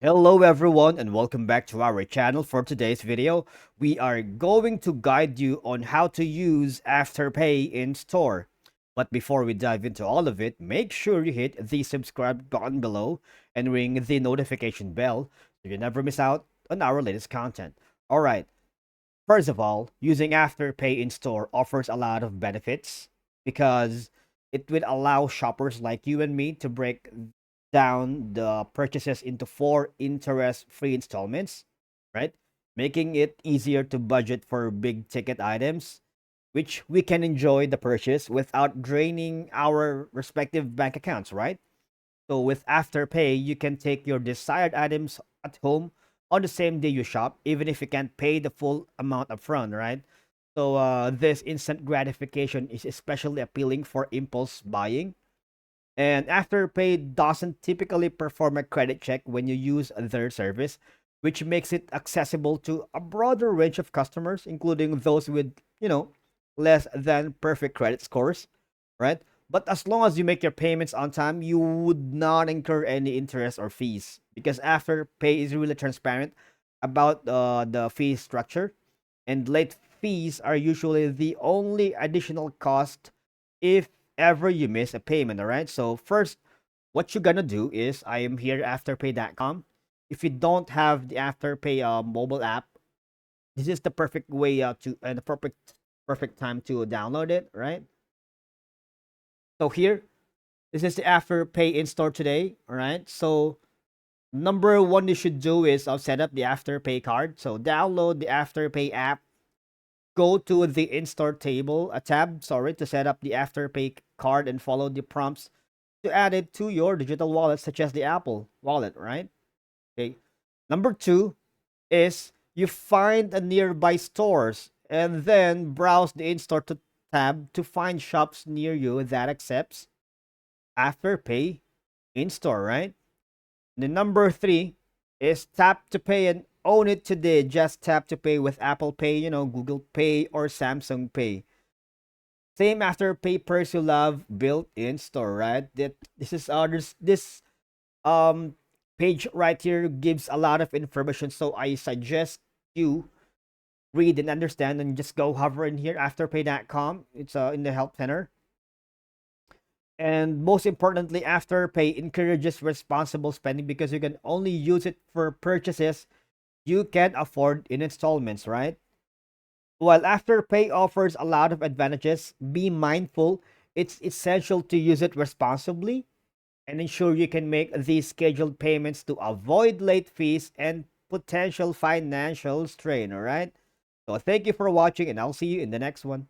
Hello everyone and welcome back to our channel. For today's video, we are going to guide you on how to use Afterpay in store. But before we dive into all of it, make sure you hit the subscribe button below and ring the notification bell so you never miss out on our latest content. Alright, first of all, using Afterpay in store offers a lot of benefits because it will allow shoppers like you and me to break down the purchases into four interest-free installments, right? Making it easier to budget for big ticket items, which we can enjoy the purchase without draining our respective bank accounts, right? So with Afterpay, you can take your desired items at home on the same day you shop, even if you can't pay the full amount upfront, right? So this instant gratification is especially appealing for impulse buying. And Afterpay doesn't typically perform a credit check when you use their service, which makes it accessible to a broader range of customers, including those with, less than perfect credit scores, right? But as long as you make your payments on time, you would not incur any interest or fees because Afterpay is really transparent about the fee structure, and late fees are usually the only additional cost if ever you miss a payment. All right. So first, what you're gonna do is I am here at afterpay.com. If you don't have the Afterpay mobile app, this is the perfect way to and the perfect time to download it. Right. So here, this is the Afterpay in store today. All right. So number one you should do is set up the Afterpay card. So download the Afterpay app. Go to the in-store table, a tab, sorry, to set up the Afterpay card and follow the prompts to add it to your digital wallet, such as the Apple wallet, right? Okay. Number two is you find a nearby stores and then browse the in-store tab to find shops near you that accepts Afterpay in-store, right? The number three is tap to pay and own it today. Just tap to pay with Apple Pay, Google Pay or Samsung Pay. Same Afterpay perks you love built in store, right? That this is this um page right here gives a lot of information. So I suggest you read and understand and just go hover in here afterpay.com. It's in the help center. And most importantly, Afterpay encourages responsible spending because you can only use it for purchases you can afford in installments, right? While Afterpay offers a lot of advantages, be mindful it's essential to use it responsibly and ensure you can make these scheduled payments to avoid late fees and potential financial strain, all right? So thank you for watching and I'll see you in the next one.